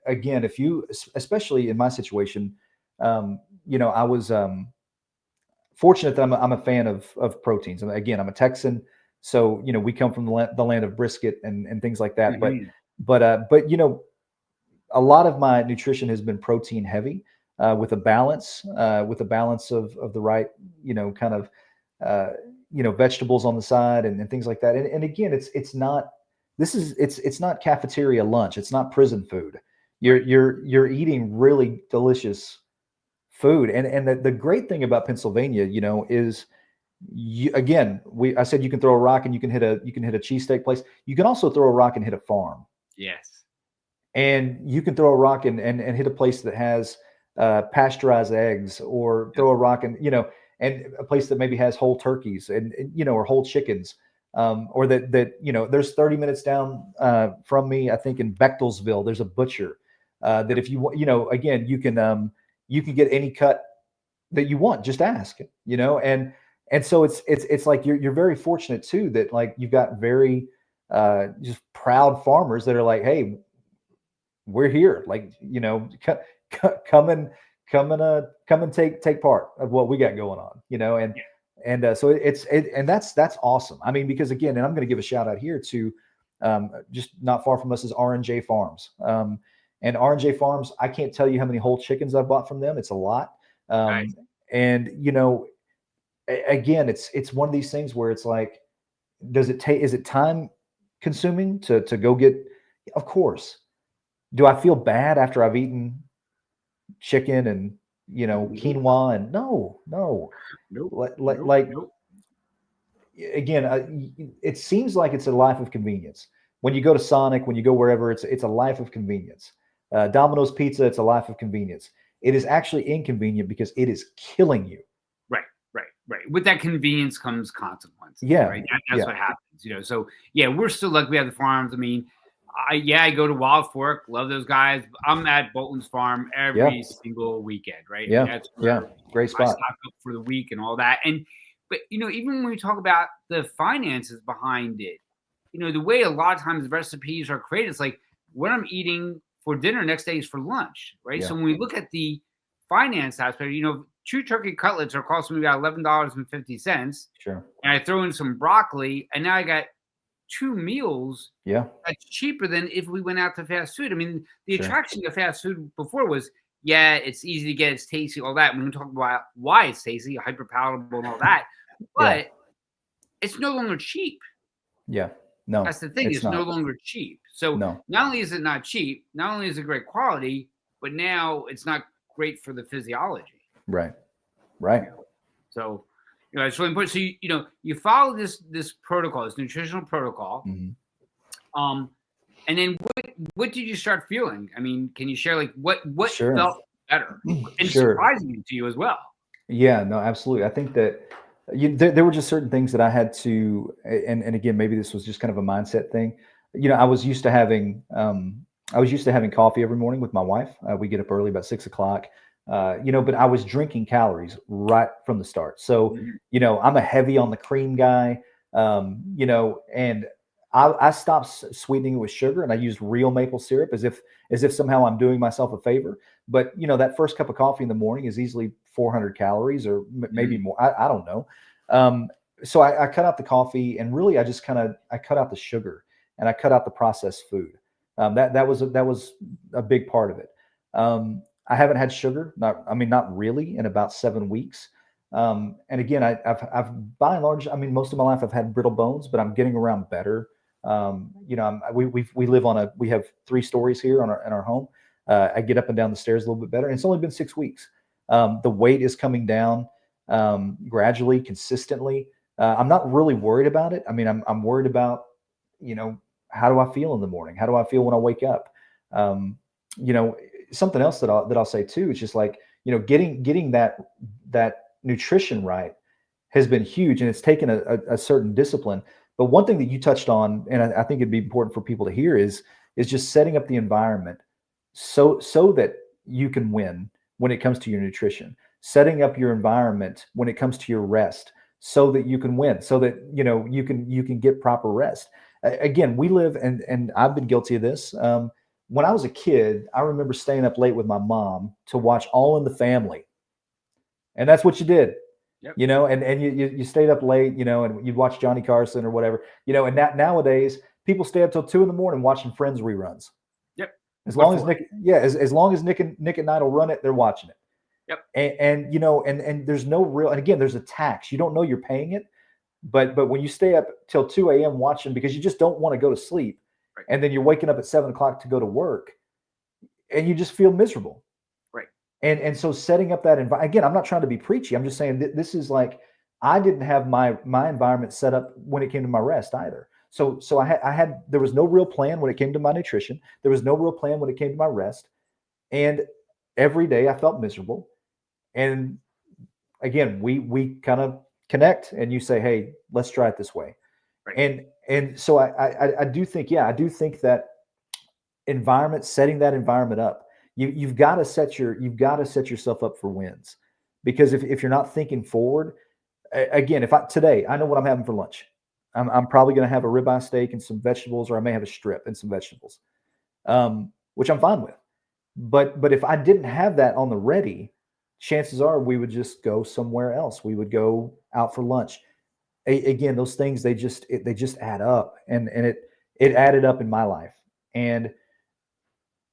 again, if you, especially in my situation, I was fortunate that I'm a fan of proteins. And again, I'm a Texan, so we come from the land of brisket and things like that. Mhm. But a lot of my nutrition has been protein heavy, with a balance of the right kind of vegetables on the side and things like that. And again, it's not it's not cafeteria lunch. It's not prison food. Right. You're eating really delicious food. And the great thing about Pennsylvania, is I said you can throw a rock and you can hit a cheesesteak place. You can also throw a rock and hit a farm. Yes. And you can throw a rock and hit a place that has pasteurized eggs, or throw a rock and a place that maybe has whole turkeys and or whole chickens. Or that there's 30 minutes down from me, I think in Bechtelsville, there's a butcher that if you want, again, you can get any cut that you want. Just ask, and so it's like you're very fortunate too, that like you've got very just proud farmers that are like, hey, we're here, like, come and come and take part of what we got going on, Yeah. and so and that's awesome. I mean, because again, and I'm going to give a shout out here to just not far from us is R&J Farms. And R&J Farms, I can't tell you how many whole chickens I've bought from them. It's a lot. Nice. And again, it's one of these things where it's like, is it time consuming to go get? Of course. Do I feel bad after I've eaten chicken and Nope. quinoa? And no, Nope. Nope. like Nope. again, it seems like it's a life of convenience. When you go to Sonic, when you go wherever, it's a life of convenience. Domino's Pizza, it's a life of convenience. It is actually inconvenient because it is killing you. Right, right. With that convenience comes consequences, Yeah, right? That's yeah, what happens. So yeah, we're still lucky we have the farms. I mean, I go to Wild Fork, love those guys. I'm at Bolton's Farm yeah, every single weekend, right? I mean, yeah, that's yeah. where Great I spot. stock up for the week and all that. But even when we talk about the finances behind it, the way a lot of times recipes are created, it's like what I'm eating for dinner next day is for lunch, right? Yeah, So when we look at the finance aspect, two turkey cutlets are costing me about $11.50, sure. and I throw in some broccoli, and now I got two meals Yeah, that's cheaper than if we went out to fast food. I mean, the sure. attraction to fast food before was, yeah, it's easy to get, it's tasty, all that. We can talk about why it's tasty, hyper palatable, and all that, Yeah, but it's no longer cheap. yeah. No, That's the thing; it's it's no not. longer cheap. So No, not only is it not cheap, not only is it great quality, but now it's not great for the physiology. right, right. So, it's really important. So you follow this protocol, this nutritional protocol. Mhm. And then what did you start feeling? I mean, can you share like what Sure, felt better and sure. surprising to you as well? Yeah, no, absolutely. I think that there were just certain things that I had to, and again, maybe this was just kind of a mindset thing. I was used to having, coffee every morning with my wife. We get up early, about 6 o'clock. But I was drinking calories right from the start. So, Mhm. I'm a heavy on the cream guy. And I stopped sweetening it with sugar, and I used real maple syrup as if somehow I'm doing myself a favor. But that first cup of coffee in the morning is easily 400 calories, or maybe Mhm. more. I don't know. Um, so I cut out the coffee, and really I cut out the sugar, and I cut out the processed food. That was a big part of it. I haven't had sugar, not really, in about 7 weeks. And again, I've by and large, most of my life I've had brittle bones, but I'm getting around better We live we have 3 stories here in our home. I get up and down the stairs a little bit better, and it's only been 6 weeks. The weight is coming down gradually, consistently. I'm not really worried about it. I mean, I'm worried about, how do I feel in the morning? How do I feel when I wake up? Um, you know, Something else that I'll say too is just like, getting that nutrition right has been huge, and it's taken a certain discipline. But one thing that you touched on, and I think it'd be important for people to hear, is just setting up the environment so that you can win when it comes to your nutrition. Setting up your environment when it comes to your rest, so that you can win, so that you can get proper rest. Again, we live, and I've been guilty of this. When I was a kid, I remember staying up late with my mom to watch All in the Family, and that's what you did. Yep. And you stayed up late, and you'd watch Johnny Carson or whatever, and nowadays people stay up till 2 a.m. watching Friends reruns. Yep. As long as Nick, yeah, as long as Nick and Knight will run it, they're watching it. Yep. And there's no real, and again, there's a tax. You don't know you're paying it, but when you stay up till 2 a.m. watching because you just don't want to go to sleep, right, and then you're waking up at 7 o'clock to go to work, and you just feel miserable. Right. And so setting up that environment, again, I'm not trying to be preachy. I'm just saying this is like, I didn't have my environment set up when it came to my rest either. So there was no real plan when it came to my nutrition. There was no real plan when it came to my rest. And every day I felt miserable. And again, we kind of connect, and you say, hey, let's try it this way. Right. And so I do think, I do think that setting that environment up, you've got to set yourself up for wins, because if you're not thinking forward, again, today I know what I'm having for lunch. I'm probably going to have a ribeye steak and some vegetables, or I may have a strip and some vegetables, which I'm fine with. But if I didn't have that on the ready, chances are we would just go somewhere else. We would go out for lunch. Again, those things, they just add up, and it added up in my life. And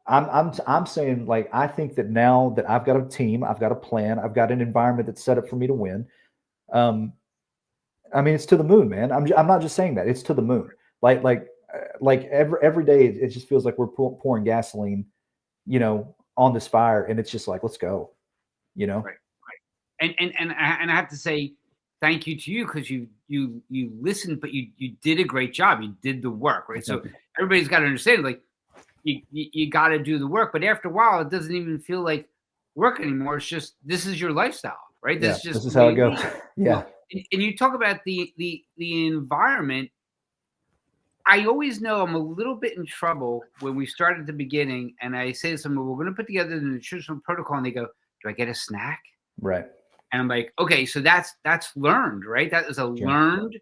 I'm saying, like, I think that now that I've got a team, I've got a plan, I've got an environment that's set up for me to win. I mean, it's to the moon, man. I'm not just saying that. It's to the moon. Like every day, it just feels like we're pouring gasoline, on this fire, and it's just like, let's go, Right. And I have to say thank you to you, because you listened, but you did a great job. You did the work, right? So everybody's got to understand, like, you got to do the work, but after a while, it doesn't even feel like work anymore. It's just, this is your lifestyle, right? This is how it goes. Yeah. And you talk about the environment. I always know I'm a little bit in trouble when we start at the beginning, and I say to someone, we're going to put together the nutritional protocol, and they go, do I get a snack? Right. And I'm like, okay, so that's learned, right? That is a learned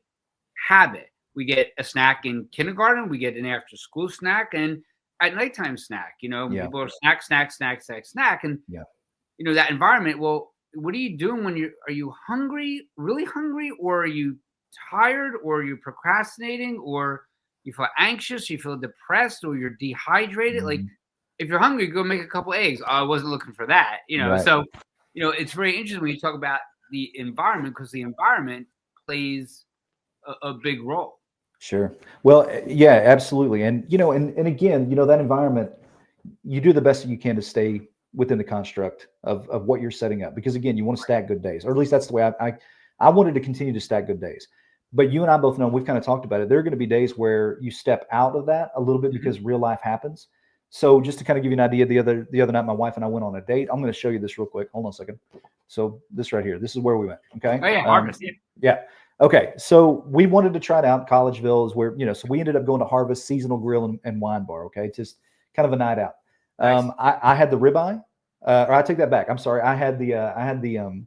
habit. We get a snack in kindergarten, we get an after school snack, and at nighttime snack. People are snack, and that environment. Well, what are you doing when are you hungry, really hungry, or are you tired, or are you procrastinating, or you feel anxious, you feel depressed, or you're dehydrated? Mm-hmm. Like, if you're hungry, go make a couple eggs. I wasn't looking for that, Right. So, it's very interesting when you talk about the environment, because the environment plays a big role. Sure. Well, yeah, absolutely. And, and again, that environment, you do the best that you can to stay within the construct of what you're setting up, because again, you want to stack good days, or at least that's the way I wanted to continue to stack good days. But you and I both know, we've kind of talked about it, there are going to be days where you step out of that a little bit because real life happens. So just to kind of give you an idea, the other night, my wife and I went on a date. I'm going to show you this real quick. Hold on a second. So this right here, this is where we went. Okay. Oh yeah, Harvest. Yeah. Okay. So we wanted to try it out. Collegeville is where, so we ended up going to Harvest Seasonal Grill and Wine Bar. Okay. Just kind of a night out. Nice. I had the ribeye, or I take that back. I'm sorry. I had the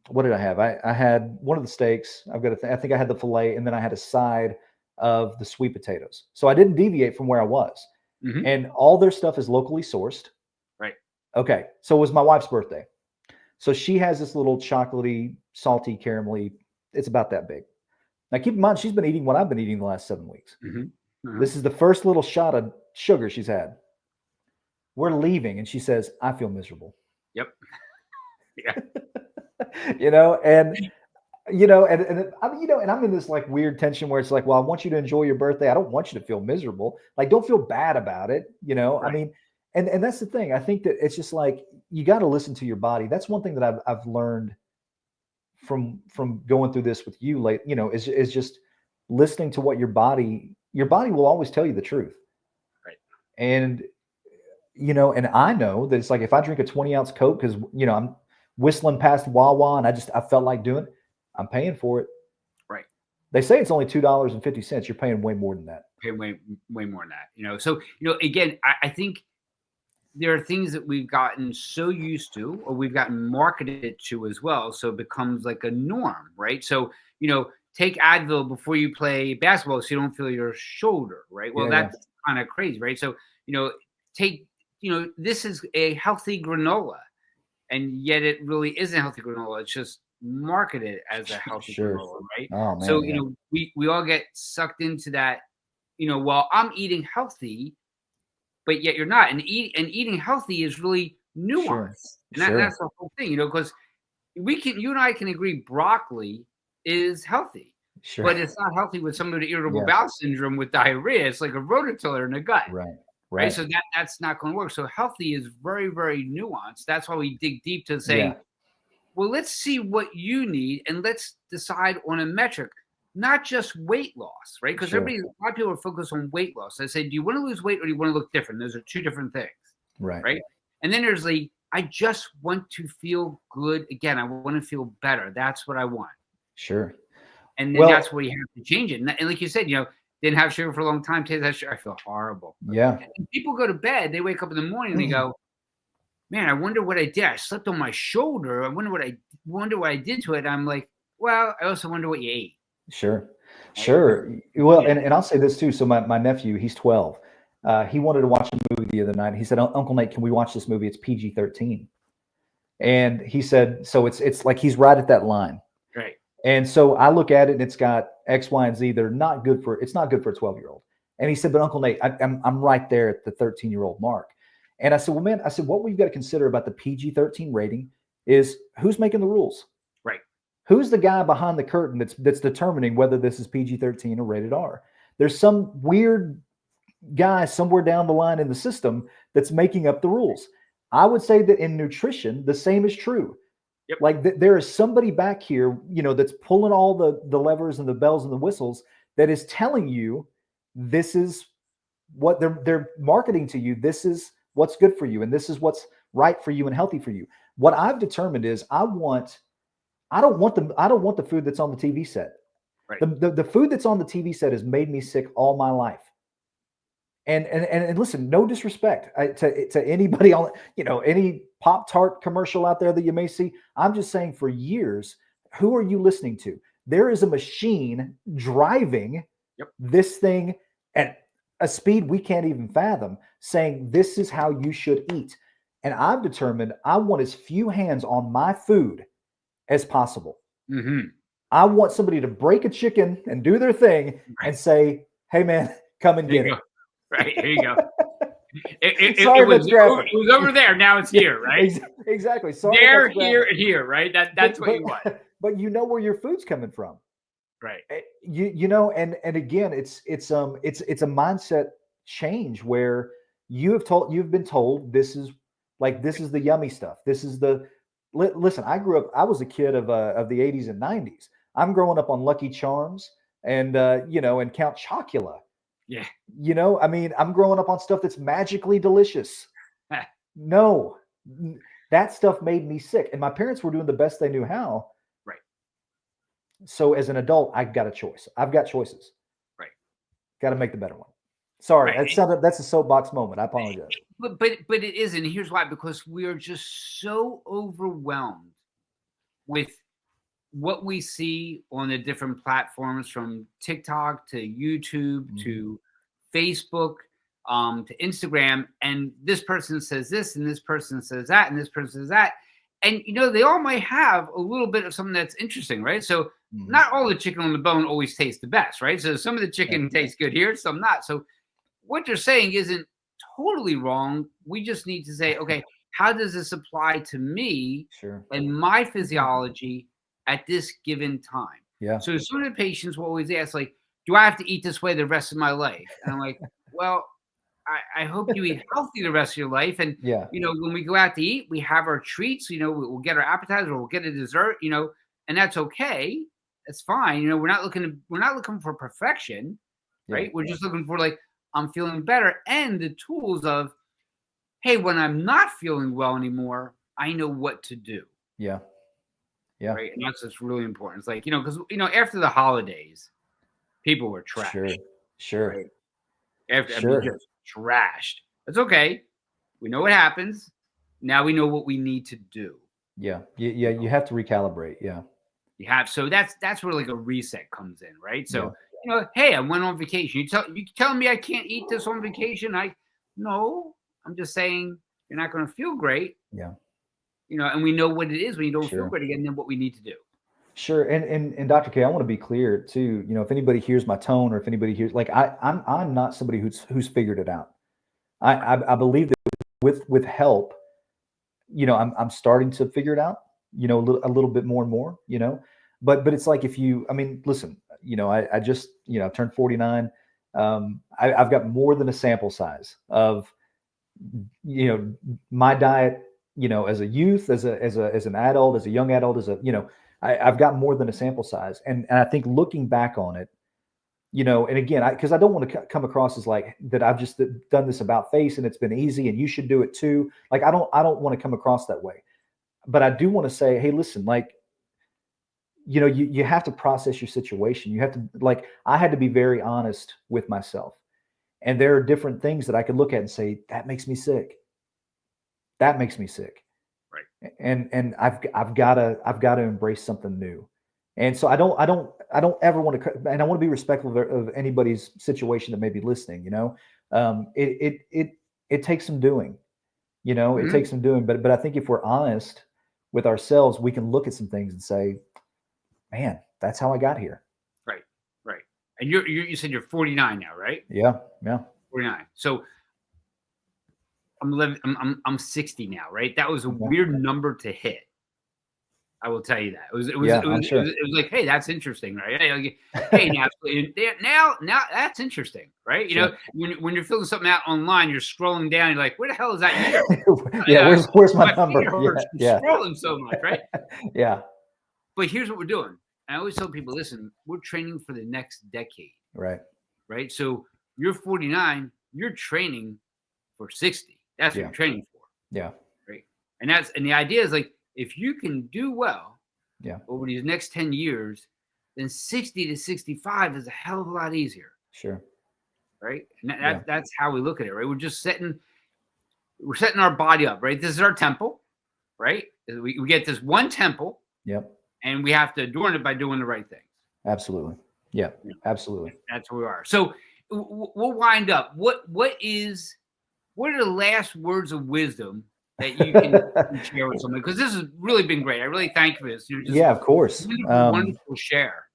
what did I have? I had one of the steaks. I think I had the filet, and then I had a side of the sweet potatoes. So I didn't deviate from where I was. Mm-hmm. And all their stuff is locally sourced. Right. Okay. So it was my wife's birthday. So she has this little chocolatey, salty, caramelly. It's about that big. Now, keep in mind, she's been eating what I've been eating the last 7 weeks. Mm-hmm. Mm-hmm. This is the first little shot of sugar she's had. We're leaving, and she says, I feel miserable. Yep. Yeah. And and I'm in this like weird tension where it's like, well, I want you to enjoy your birthday. I don't want you to feel miserable. Like, don't feel bad about it. I Right. mean, and that's the thing. I think that it's just like you got to listen to your body. That's one thing that I've learned from going through this with you late, is just listening to what your body will always tell you the truth. Right. And and I know that it's like if I drink a 20-ounce Coke because I'm whistling past Wawa and I felt like doing it, I'm paying for it. Right. They say it's only $2.50. You're paying way more than that. Pay way more than that. So again, I think there are things that we've gotten so used to, or we've gotten marketed to as well, so it becomes like a norm, right? So take Advil before you play basketball so you don't feel your shoulder, right? Well, Yeah, yeah. that's kind of crazy, right? So take this is a healthy granola, and yet it really isn't healthy granola. It's just marketed as a healthy Sure. granola, right? Oh So man, yeah. we all get sucked into that. Well, I'm eating healthy, but yet you're not. And eating healthy is really Sure. nuanced, and that's Sure. the whole thing, because you and I can agree broccoli is healthy, Sure. but it's not healthy with somebody with irritable Yeah. bowel syndrome with diarrhea. It's like a rototiller in the gut. Right. Right. Right. So that's not going to work. So healthy is very, very nuanced. That's why we dig deep to Yeah. say, well, let's see what you need and let's decide on a metric, not just weight loss, right? Because a Sure. lot of people are focused on weight loss. I say, do you want to lose weight or do you want to look different? Those are two different things, Right. right? And then there's I just want to feel good again. I want to feel better. That's what I want. Sure. And then Well, that's where you have to change it. And like you said, didn't have sugar for a long time, taste that sugar. I feel horrible. yeah. And people go to bed, they wake up in the morning and they go, man, I wonder what I did. I slept on my shoulder. I wonder what I did to it. I'm like, well, I also wonder what you ate. Sure. Right? Sure. Well, Yeah. and I'll say this too. So my nephew, he's 12. He wanted to watch a movie the other night. He said, Uncle Nate, can we watch this movie? It's PG-13. And he said, so it's like he's right at that line. Right. And so I look at it and it's got X, Y, and Z that are not good for it's not good for a 12-year-old. And he said, but Uncle Nate, I'm right there at the 13-year-old mark. And I said, well, man, what we've got to consider about the PG-13 rating is who's making the rules. Right. Who's the guy behind the curtain that's determining whether this is PG-13 or rated R? There's some weird guy somewhere down the line in the system that's making up the rules. I would say that in nutrition, the same is true. Yep. Like there is somebody back here, that's pulling all the levers and the bells and the whistles that is telling you this is what they're marketing to you. This is what's good for you, and this is what's right for you and healthy for you. What I've determined is I don't want the food that's on the TV set. Right. The food that's on the TV set has made me sick all my life. And listen, no disrespect to anybody on any Pop-Tart commercial out there that you may see. I'm just saying, for years, who are you listening to? There is a machine driving this thing at a speed we can't even fathom, saying this is how you should eat. And I've determined I want as few hands on my food as possible. Mm-hmm. I want somebody to break a chicken and do their thing and say, hey, man, come and get it. Right, here you go. It was over there. Now it's here, right? Exactly. Sorry, there, here, and here, right? That's what you want. But you know where your food's coming from, right? And again, it's a mindset change where you've been told this is the yummy stuff. This is the listen. I was a kid of the 80s and 90s. I'm growing up on Lucky Charms and and Count Chocula. Yeah. I mean, I'm growing up on stuff that's magically delicious. No, that stuff made me sick. And my parents were doing the best they knew how. Right. So as an adult, I've got a choice. I've got choices. Right. Got to make the better one. Sorry, right. That's a soapbox moment. I apologize. But it isn't. Here's why: because we are just so overwhelmed with what we see on the different platforms, from TikTok to YouTube to Facebook to Instagram, and this person says this, and this person says that, and this person says that, and they all might have a little bit of something that's interesting, right? So not all the chicken on the bone always tastes the best, right? So some of the chicken tastes good here, some not. So what you're saying isn't totally wrong. We just need to say, okay, how does this apply to me and my physiology at this given time. Yeah. So some of the patients will always ask, like, do I have to eat this way the rest of my life? And I'm like, well, I hope you eat healthy the rest of your life. And, Yeah. when we go out to eat, we have our treats, we'll get our appetizer, we'll get a dessert, and that's okay. That's fine. We're not looking for perfection, Yeah. right? We're just looking for, like, I'm feeling better, and the tools of, hey, when I'm not feeling well anymore, I know what to do. Yeah. Yeah. Right. And that's just really important. It's like, because, after the holidays, people were Sure. trashed, Sure. right? Sure. Just trashed. That's okay. We know what happens. Now we know what we need to do. Yeah. Yeah. You have to recalibrate. Yeah. You have, so that's where, like, a reset comes in, right? Yeah. So, hey, I went on vacation. You telling me I can't eat this on vacation? No, I'm just saying you're not going to feel great. Yeah. And we know what it is when you don't feel Sure. great again, then what we need to do. Sure. And Dr. K, I want to be clear too. If anybody hears my tone, or if anybody hears, like, I'm not somebody who's figured it out. I believe that with help, I'm starting to figure it out, a little bit more and more, but it's like, listen, I just, I've turned 49. I've got more than a sample size of, my diet, as a youth, as an adult, as a young adult, I've got more than a sample size. And I think looking back on it, and again, because I don't want to come across as like that I've just done this about face and it's been easy and you should do it too. Like, I don't want to come across that way, but I do want to say, hey, listen, like, you have to process your situation. You have to, like, I had to be very honest with myself. And there are different things that I could look at and say, that makes me sick. That makes me sick. Right. And I've got to embrace something new. And so I don't ever want to, and I want to be respectful of anybody's situation that may be listening. It takes some doing. It takes some doing. But I think if we're honest with ourselves, we can look at some things and say, man, that's how I got here. Right. Right. And you said you're 49 now, right? Yeah. Yeah. 49. So I'm 60 now, right? That was a weird number to hit. I will tell you that. It was like, hey, that's interesting, right? Hey, now that's interesting, right? When you're filling something out online, you're scrolling down, you're like, where the hell is that year? Yeah, where's my number? Yeah. Scrolling so much, right? Yeah. But here's what we're doing. I always tell people, listen, we're training for the next decade. Right. Right. So you're 49, you're training for 60. That's what you're training for. Yeah. Right. And the idea is, like, if you can do well over these next 10 years, then 60 to 65 is a hell of a lot easier. Sure. Right. And that's how we look at it. Right. We're setting our body up. Right. This is our temple. Right. We get this one temple. Yep. And we have to adorn it by doing the right things. Absolutely. Yeah, absolutely. That's where we are. So we'll wind up. What are the last words of wisdom that you can share with somebody? Because this has really been great. I really thank you for this. Of course. Wonderful share.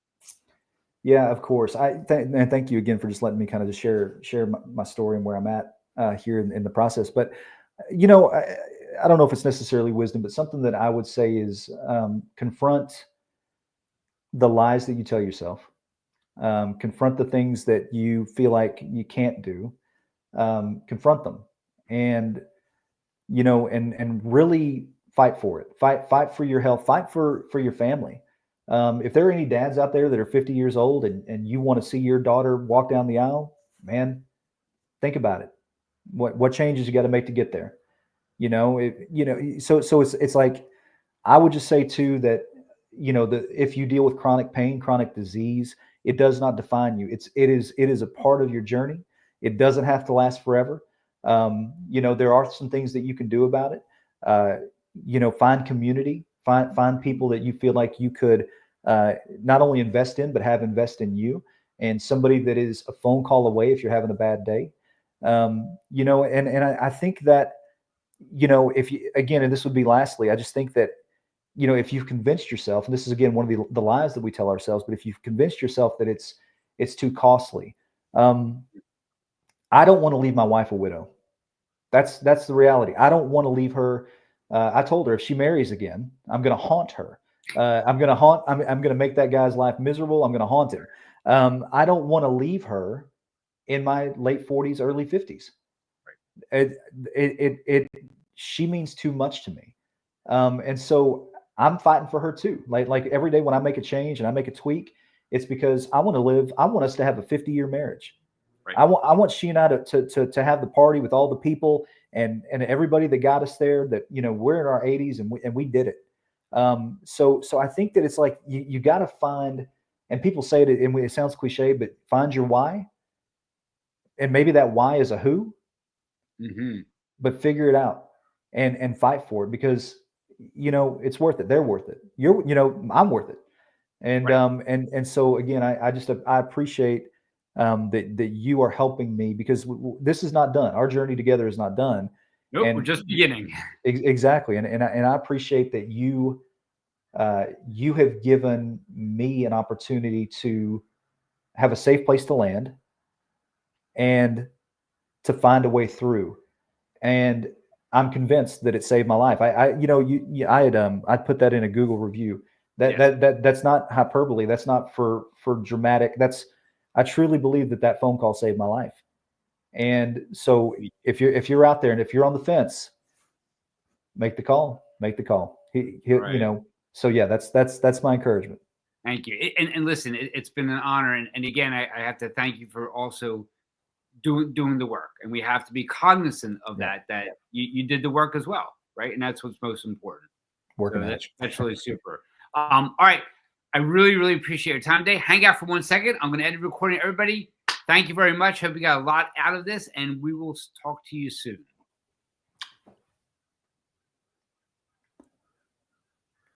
Yeah, of course. And thank you again for just letting me kind of just share my story and where I'm at here in the process. But I don't know if it's necessarily wisdom, but something that I would say is confront the lies that you tell yourself. Confront the things that you feel like you can't do. Confront them, and and really fight for it. Fight for your health. Fight for your family. If there are any dads out there that are 50 years old and you want to see your daughter walk down the aisle, man, think about it. What changes you got to make to get there? So it's like, I would just say too that, if you deal with chronic pain, chronic disease, it does not define you. It is a part of your journey. It doesn't have to last forever. There are some things that you can do about it. Find community, find people that you feel like you could not only invest in, but have invest in you, and somebody that is a phone call away if you're having a bad day. And I think that, if you, again, and this would be lastly, I just think that, if you've convinced yourself, and this is again one of the lies that we tell ourselves, but if you've convinced yourself that it's too costly, I don't want to leave my wife a widow. That's the reality. I don't want to leave her. I told her if she marries again, I'm going to haunt her. I'm going to haunt. I'm going to make that guy's life miserable. I'm going to haunt him. I don't want to leave her in my late 40s, early 50s. She means too much to me. And so I'm fighting for her too. Like every day when I make a change and I make a tweak, it's because I want to live. I want us to have a 50-year marriage. Right. I want she and I to have the party with all the people and everybody that got us there. That we're in our 80s and we did it. So I think that it's like you got to find, and people say it, and it sounds cliche, but find your why. And maybe that why is a who, but figure it out and fight for it because it's worth it. They're worth it. I'm worth it. And Right. and so again, I appreciate that you are helping me because this is not done. Our journey together is not done. Nope, we're And just beginning. exactly. And I appreciate that you have given me an opportunity to have a safe place to land and to find a way through. And I'm convinced that it saved my life. I put that in a Google review. That's not hyperbole. That's not for dramatic. I truly believe that phone call saved my life. And so if you're out there and if you're on the fence, make the call. Make the call. Right. So yeah, that's my encouragement. Thank you. And listen, it's been an honor. And again, I have to thank you for also doing the work. And we have to be cognizant of Yeah. that you did the work as well, right? And that's what's most important. Working So at it. that's really super. All right. I really, really appreciate your time today. Hang out for 1 second. I'm going to end the recording. Everybody, thank you very much. Hope you got a lot out of this, and we will talk to you soon.